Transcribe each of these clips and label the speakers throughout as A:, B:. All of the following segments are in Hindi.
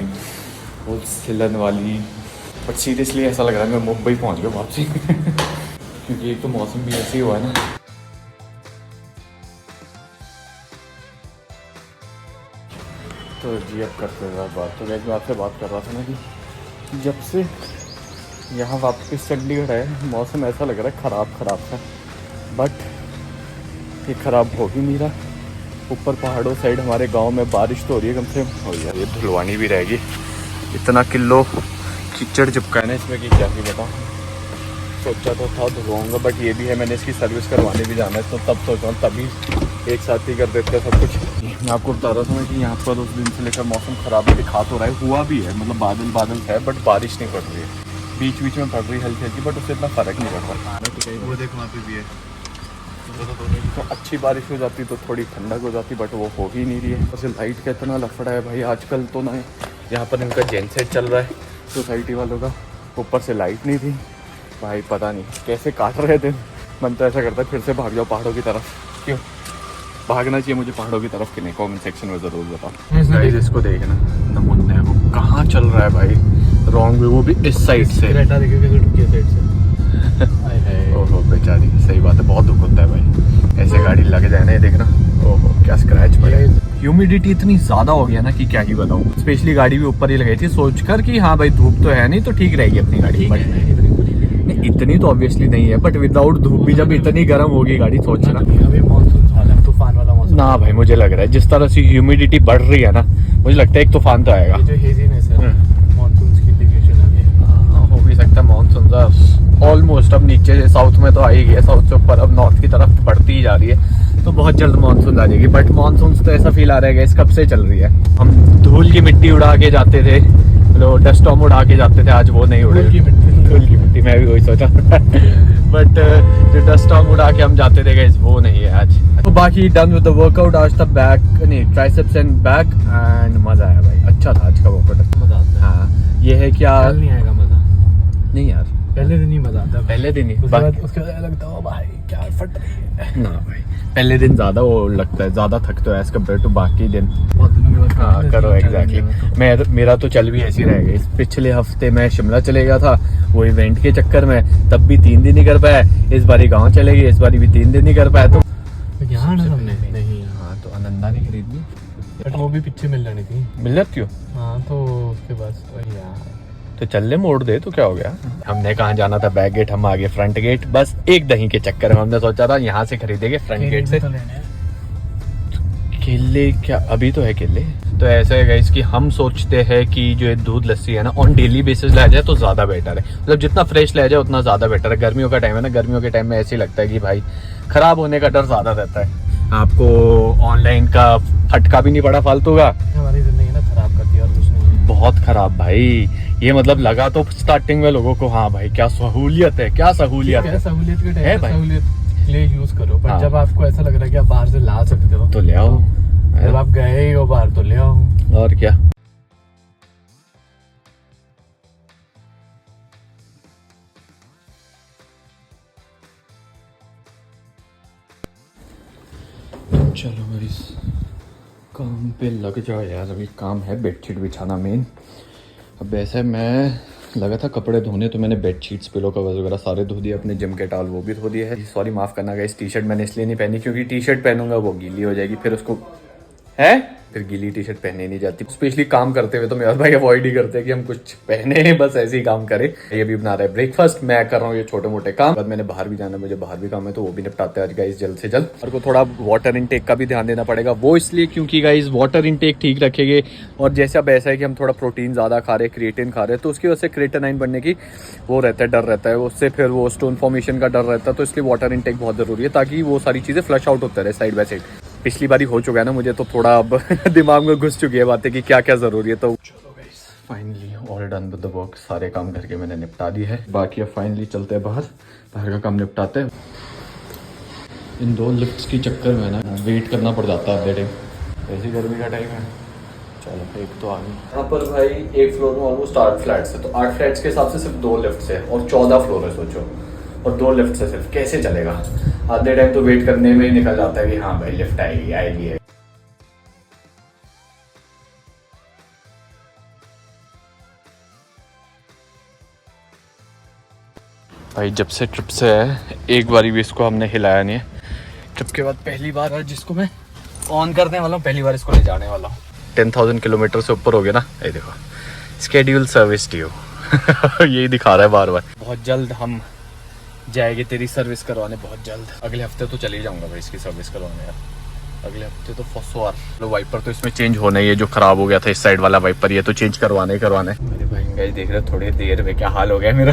A: बहुत सिलन वाली। बट सीरियसली ऐसा लग रहा है मैं मुंबई पहुंच गया वापसी क्योंकि एक तो मौसम भी ऐसे ही हुआ है ना। तो जी अब करते हुए बात, तो मैं आपसे बात कर रहा था ना कि जब से यहाँ वापस चंडीगढ़ है मौसम ऐसा लग रहा है ख़राब सा, बट ये ख़राब हो ही नहीं रहा। ऊपर पहाड़ों साइड हमारे गांव में बारिश तो हो रही है कम से कम। और यार ये धुलवानी भी रहेगी, इतना किलो कीचड़ चिपका है ना इसमें कि क्या ही बताऊँ। सोचा तो था धुलवाऊँगा, बट ये भी है मैंने इसकी सर्विस करवाने भी जाना है, तो तब सोच रहा हूँ तभी एक साथ ही कर देते हैं सब कुछ। मैं आपको बता रहा था मैं कि यहाँ पर उस दिन से लेकर मौसम ख़राब दिखा तो रहा है, हुआ भी है, मतलब बादल है, बट बारिश नहीं पड़ रही है। बीच में पड़ रही है हल्की हल्की, बट उससे इतना फ़र्क नहीं पड़ रहा।
B: वो देखो वहाँ पे भी है,
A: तो अच्छी बारिश हो जाती तो थोड़ी ठंडक हो जाती, बट वो हो ही नहीं रही है। वैसे लाइट का इतना लफड़ा है भाई आजकल तो ना। यहाँ पर इनका जेनसेट चल रहा है सोसाइटी वालों का, ऊपर से लाइट नहीं थी भाई, पता नहीं कैसे काट रहे थे। मन तो ऐसा करता है फिर से भाग जाओ पहाड़ों की तरफ। क्यों भागना चाहिए मुझे पहाड़ों की तरफ कि नहीं, कमेंट सेक्शन में ज़रूर बताओ। गाइस इसको देखना नमूने वो कहाँ चल रहा है भाई, रॉन्ग वे, वो भी इस साइड से। ओहो बेचारी, सही बात है, बहुत दुख होता है भाई ऐसे गाड़ी लग जाए ना। ये देखना ओहो क्या स्क्रैच पड़े। ह्यूमिडिटी इतनी ज़्यादा हो गया ना कि क्या ही बताऊँ। स्पेशली गाड़ी भी ऊपर ही लगाई थी सोचकर कि हाँ भाई धूप तो है नहीं तो ठीक रहेगी अपनी गाड़ी, बट नहीं इतनी तो ऑब्वियसली नहीं है, बट विदाउट धूप भी जब इतनी गर्म होगी गाड़ी, सोचना।
B: अभी मानसून वाला तूफान वाला मौसम
A: ना भाई मुझे लग रहा है जिस तरह से ह्यूमिडिटी बढ़ रही है ना, मुझे लगता है एक तूफान तो आएगा।
B: जो हेजीनेस है मानसून की इंडिकेशन है,
A: हो भी सकता है मानसून का ऑलमोस्ट अब नीचे से साउथ में तो आ ही गया, साउथ से ऊपर अब नॉर्थ की तरफ बढ़ती ही जा रही है, तो बहुत जल्द मानसून आ जाएगी। बट मानसून तो ऐसा फील आ रहा है कब से चल रही है। हम धूल की मिट्टी उड़ा के जाते थे, लो डस्ट स्टॉर्म उड़ा के जाते थे, आज वो नहीं उड़े। धूल की मिट्टी मैं भी वही सोचा बट जो डस्ट स्टॉर्म उड़ा के हम जाते थे गाइस वो नहीं है आज। तो बाकी डन विद द वर्कआउट, आज था बैक नहीं ट्राइसेप्स एंड बैक, एंड मजा आया भाई, अच्छा था आज का वर्कआउट।
B: मजा आता है।
A: हाँ ये है क्या,
B: कल नहीं आएगा मजा,
A: नहीं यार
B: पहले दिन ही मजा आता है,
A: पहले दिन ही।
B: उसके बाद लगता है भाई क्या फट रही है
A: ना भाई पहले दिन ज्यादा वो लगता है, ज्यादा थकते हो एज कम्पेयर टू बाकी दिन।
B: बहुत दिनों के बाद
A: हाँ करो एग्जैक्टली। मेरा तो चल भी ऐसे ही रहेगा। इस पिछले हफ्ते मैं शिमला चले गया था वो इवेंट के चक्कर में, तब भी 3 दिन ही कर पाया। इस बारी गाँव चले गए, इस बारी भी 3 दिन ही कर पाया। तो
B: यहाँ हमने नहीं,
A: हाँ तो अनंदा ने खरीदी,
B: बट वो भी पीछे मिल जानी थी।
A: मिल जाती हो।
B: हाँ तो उसके बाद वही यार,
A: तो चलने मोड़ दे तो क्या हो गया। हमने कहाँ जाना था, बैक गेट, हम आगे फ्रंट गेट, बस एक दही के चक्कर में हमने सोचा था यहाँ से खरीदेंगे फ्रंट गेट से। केले क्या अभी तो है केले। तो ऐसा है गाइस कि हम सोचते हैं कि जो ये दूध लस्सी है ना ऑन डेली बेसिस लाया जाए तो ज्यादा बेटर है, मतलब जितना फ्रेश लाया जाए उतना ज्यादा बेटर है। गर्मियों का टाइम है ना, गर्मियों के टाइम में ऐसे ही लगता है कि भाई खराब होने का डर ज्यादा रहता है। आपको ऑनलाइन का फटका भी नहीं पड़ा फालतू का,
B: हमारी जिंदगी ना खराब करती है और कुछ नहीं है।
A: बहुत खराब भाई। ये मतलब लगा तो स्टार्टिंग में लोगों को हाँ भाई क्या सहूलियत है, क्या सहूलियत है।
B: सहूलियत के
A: है
B: टाइम
A: भाई।
B: सहूलियत के लिए यूज करो, पर
A: हाँ।
B: जब आपको ऐसा लग रहा है कि आप बाहर से ला सकते हो
A: तो ले आओ,
B: जब आप गए ही हो बाहर तो ले आओ।
A: और क्या। चलो भाई काम पे लग जाओ यार, अभी काम है बेडशीट बिछाना मेन। अब वैसे मैं लगा था कपड़े धोने, तो मैंने बेडशीट्स पिलो कवर्स वगैरह सारे धो दिए, अपने जिम के टॉवल वो भी धो दिए है। सॉरी माफ़ करना गाइस, टी शर्ट मैंने इसलिए नहीं पहनी क्योंकि टी शर्ट पहनूंगा वो गीली हो जाएगी, फिर उसको है फिर गीली टी शर्ट पहने नहीं जाती। स्पेशली काम करते हुए तो मेरा भाई अवॉइड ही करते हैं कि हम कुछ पहने, बस ऐसे ही काम करें। ये भी बना रहा है ब्रेकफास्ट, मैं कर रहा हूँ ये छोटे मोटे काम। बाद मैंने बाहर भी जाना है, मुझे बाहर भी काम है, तो वो भी निपटाते हैं आज गाइस जल्द से जल्द। और को थोड़ा वाटर इनटेक का भी ध्यान देना पड़ेगा, वो इसलिए क्योंकि गाइस वाटर इनटेक ठीक रखेंगे। और जैसे अब ऐसा है कि हम थोड़ा प्रोटीन ज़्यादा खा रहे हैं, क्रिएटिन खा रहे हैं, तो उसकी वजह से क्रिएटिनाइन बनने की वो रहता है, डर रहता है, उससे फिर वो स्टोन फॉर्मेशन का डर रहता है। तो इसलिए वाटर इनटेक बहुत ज़रूरी है ताकि वो सारी चीज़ें फ्लश आउट होते रहे साइड बाय साइड। पिछली बारी हो चुका है ना मुझे, तो थोड़ा अब दिमाग में घुस चुकी है बातें कि क्या क्या ज़रूरी है। तो चलो guys finally all done with the work, सारे काम घर के मैंने निपटा दिए है। बाकी अब फाइनली चलते हैं बाहर, बाहर का काम निपटाते हैं। इन 2 लिफ्ट्स के चक्कर में ना वेट करना पड़ जाता है आधे टाइम, ऐसी गर्मी का टाइम है। चलो एक तो आ गई। यहाँ पर भाई एक फ्लोर में ऑलमोस्ट 8 फ्लैट्स है, तो 8 फ्लैट्स के हिसाब से सिर्फ 2 लिफ्ट्स है और 14 फ्लोर है सोचो, और 2 लिफ्ट है सिर्फ, कैसे चलेगा। आधे टाइम तो वेट करने में ही निकल जाता है कि हाँ भाई लिफ्ट आएगी आएगी है। भाई जब से ट्रिप से है एक बारी भी इसको हमने हिलाया नहीं है। ट्रिप के बाद पहली बार है जिसको मैं ऑन करने वाला हूँ, पहली बार इसको ले जाने वाला हूँ। 10,000 किलोमीटर से ऊपर हो गया ना, ये देखो स्केड्यूल सर्विस ड्यू यही दिखा रहा है बार बार। बहुत जल्द हम जाएंगे तेरी सर्विस करवाने, बहुत जल्द। अगले हफ्ते तो चले जाऊंगा भाई इसकी सर्विस करवाने यार, अगले हफ्ते तो फॉर लो। वाइपर तो इसमें चेंज होना ही है, जो खराब हो गया था इस साइड वाला वाइपर, ये तो चेंज करवाना ही करवाना है। मेरे भाई गाइस देख रहे थोड़ी देर में क्या हाल हो गया मेरा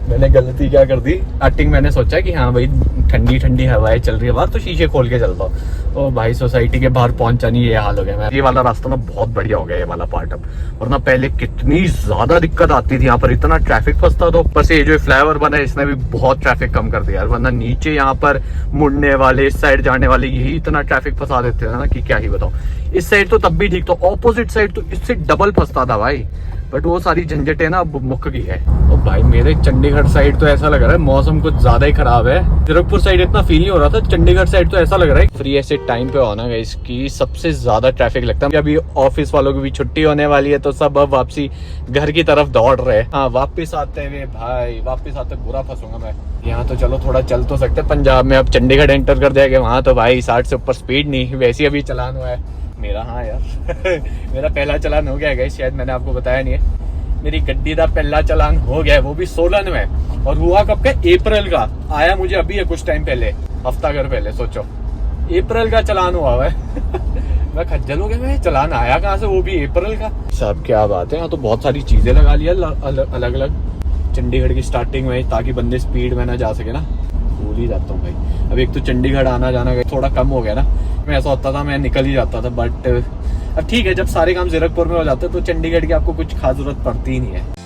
A: मैंने गलती क्या कर दी, स्टार्टिंग मैंने सोचा कि हाँ भाई ठंडी ठंडी हवाएं चल रही है बाहर तो शीशे खोल के चलता हूँ। ओ भाई सोसाइटी के बाहर पहुंचा नहीं, ये हाल हो गया मेरा। ये वाला रास्ता ना बहुत बढ़िया हो गया ये वाला पार्ट अब, वरना पहले कितनी ज्यादा दिक्कत आती थी यहाँ पर, इतना ट्रैफिक फंसता था। ऊपर से ये जो फ्लाईओवर बना है इसने भी बहुत ट्रैफिक कम कर दिया यार, वरना नीचे यहाँ पर मुड़ने वाले इस साइड जाने वाले यही इतना ट्रैफिक फंसा देते थे ना कि क्या ही बताऊं। इस साइड तो तब भी ठीक, तो ऑपोजिट साइड तो इससे डबल फंसता था भाई, बट वो सारी झंझटें ना अब मुक गई है। और भाई मेरे चंडीगढ़ साइड तो ऐसा लग रहा है मौसम कुछ ज्यादा ही खराब है, जीरकपुर साइड इतना फील नहीं हो रहा था, चंडीगढ़ साइड तो ऐसा लग रहा है फ्री ऐसे टाइम पे होना है इसकी सबसे ज्यादा ट्रैफिक लगता है। अभी ऑफिस वालों की भी छुट्टी होने वाली है तो सब अब वापसी घर की तरफ दौड़ रहे हैं। हाँ वापिस आते हुए भाई, वापिस आते बुरा फंसूंगा मैं। यहाँ तो चलो थोड़ा चल तो सकते, पंजाब में अब चंडीगढ़ एंटर कर जाएगा, वहां तो भाई 60 से ऊपर स्पीड नहीं, वैसे अभी चलान हुआ है मेरा। हाँ यार मेरा पहला चलान हो गया है, शायद मैंने आपको बताया नहीं है, मेरी गड्डी का पहला चलान हो गया है, वो भी 16 में। और हुआ कब का, अप्रैल का आया मुझे अभी है कुछ टाइम पहले, हफ्ता घर पहले, सोचो अप्रैल का चलान हुआ है मैं खज्जल हो गया, मैं चलान आया कहाँ से, वो भी अप्रैल का। सब क्या बात है, यहाँ तो बहुत सारी चीजें लगा लिया अलग अलग चंडीगढ़ की स्टार्टिंग में, ताकि बंदे स्पीड में ना जा सके ना। भूल ही जाता हूँ भाई, अब एक तो चंडीगढ़ आना जाना थोड़ा कम हो गया ना, मैं ऐसा होता था मैं निकल ही जाता था, बट अब ठीक है जब सारे काम जीरकपुर में हो जाते हैं तो चंडीगढ़ की आपको कुछ खास जरूरत पड़ती ही नहीं है।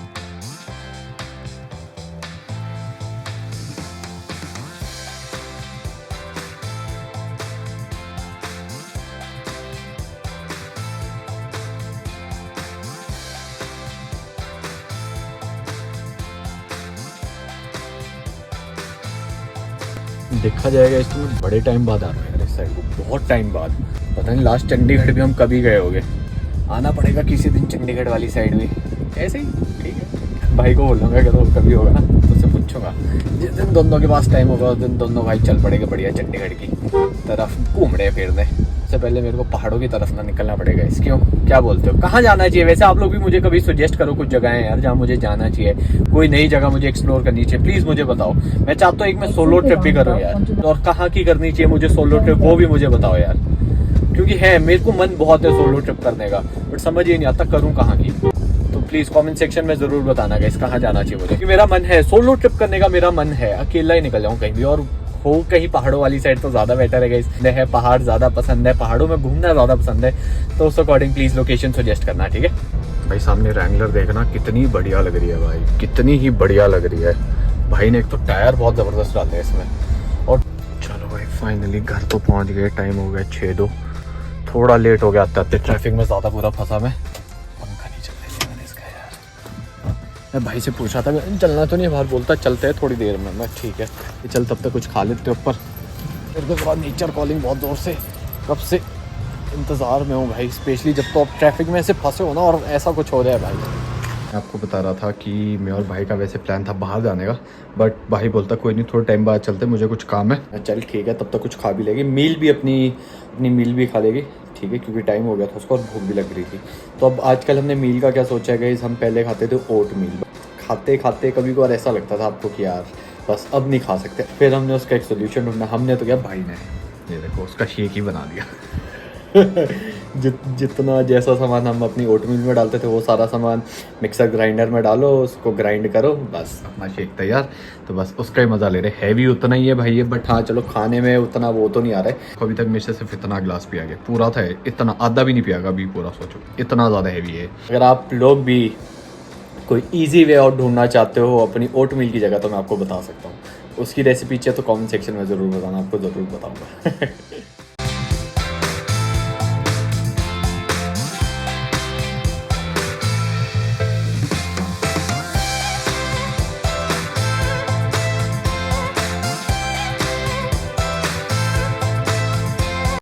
A: देखा जाएगा इसमें बड़े टाइम बाद आ रहा है यार इस साइड को, बहुत टाइम बाद। पता नहीं लास्ट चंडीगढ़ भी हम कभी गए होंगे, आना पड़ेगा किसी दिन चंडीगढ़ वाली साइड भी, ऐसे ही ठीक है। भाई को बोलूँगा कि तो कभी होगा ना तो उससे पूछूंगा, जिस दिन दोनों के पास टाइम होगा उस दिन दोनों भाई चल पड़ेगा बढ़िया चंडीगढ़ की तरफ घूमने फिरने। सबसे पहले मेरे को पहाड़ों की तरफ ना निकलना पड़ेगा। इस क्यों, क्या बोलते हो, कहाँ जाना चाहिए वैसे आप लोग भी मुझे कभी सजेस्ट करो कुछ जगह यार जहाँ मुझे जाना चाहिए, कोई नई जगह मुझे एक्सप्लोर करनी चाहिए, प्लीज मुझे बताओ। मैं चाहता हूँ एक मैं सोलो ट्रिप भी करूँ यार, और कहाँ की करनी चाहिए मुझे सोलो ट्रिप वो भी मुझे बताओ यार, क्योंकि है मेरे को मन बहुत है सोलो ट्रिप करने का, बट समझ ही नहीं आता करूँ कहाँ की। तो प्लीज कमेंट सेक्शन में जरूर बताना गाइस कहाँ जाना चाहिए मुझे, क्योंकि मेरा मन है सोलो ट्रिप करने का, मेरा मन है अकेला ही निकल जाऊँ कहीं भी, और हो कहीं पहाड़ों वाली साइड तो ज्यादा बेटर है गाइस। है पहाड़ ज्यादा पसंद है, पहाड़ों में घूमना ज्यादा पसंद है, तो उस अकॉर्डिंग प्लीज लोकेशन सजेस्ट करना, ठीक है भाई। सामने रैंगलर देखना कितनी बढ़िया लग रही है भाई, कितनी ही बढ़िया लग रही है भाई ने, एक तो टायर बहुत जबरदस्त डाले हैं इसमें। और चलो भाई फाइनली घर तो पहुंच गए, टाइम हो गया 6:02, थोड़ा लेट हो गया आते ट्रैफिक में, ज्यादा बुरा फंसा मैं। पंखा नहीं चल रहा मैंने इसका यार, मैं भाई से पूछा था चलना तो नहीं बाहर, बोलता चलते हैं थोड़ी देर में, मैं ठीक है चल तब तक कुछ खा लेते ऊपर। मेरे को थोड़ा नेचर कॉलिंग बहुत जोर से कब से इंतज़ार में हूँ भाई, स्पेशली जब तो आप ट्रैफिक में ऐसे फंसे हो ना और ऐसा कुछ हो जाए भाई। मैं आपको बता रहा था कि मैं और भाई का वैसे प्लान था बाहर जाने का, बट भाई बोलता कोई नहीं थोड़े टाइम बाद चलते, मुझे कुछ काम है। चल ठीक है, तब तक कुछ खा भी लेगी, मील भी अपनी मील भी खा लेगी, ठीक है, क्योंकि टाइम हो गया था उसको और भूख भी लग रही थी। तो अब आजकल हमने मील का क्या सोचा है, हम पहले खाते थे ओट मील, खाते खाते कभी कभार ऐसा लगता था आपको कि यार बस अब नहीं खा सकते, फिर हमने उसका एक सोल्यूशन ढूंढा। हमने तो क्या, भाई ने ये देखो उसका शेक ही बना दिया जितना जैसा सामान हम अपनी ओटमील में डालते थे वो सारा सामान मिक्सर ग्राइंडर में डालो, उसको ग्राइंड करो, बस अपना शेक तैयार। तो बस उसका ही मज़ा ले रहे, हैवी उतना ही है भाई ये, बट हाँ चलो खाने में उतना वो तो नहीं आ रहा है। अभी तक मेरे से सिर्फ इतना गिलास पिया गया, पूरा था इतना, आधा भी नहीं पिया अभी पूरा, सोचो इतना ज़्यादा हैवी है। अगर आप लोग भी कोई इजी वे आउट ढूंढना चाहते हो अपनी ओट मील की जगह, तो मैं आपको बता सकता हूँ, उसकी रेसिपी चाहिए तो कमेंट सेक्शन में ज़रूर बताना, आपको ज़रूर बताऊँगा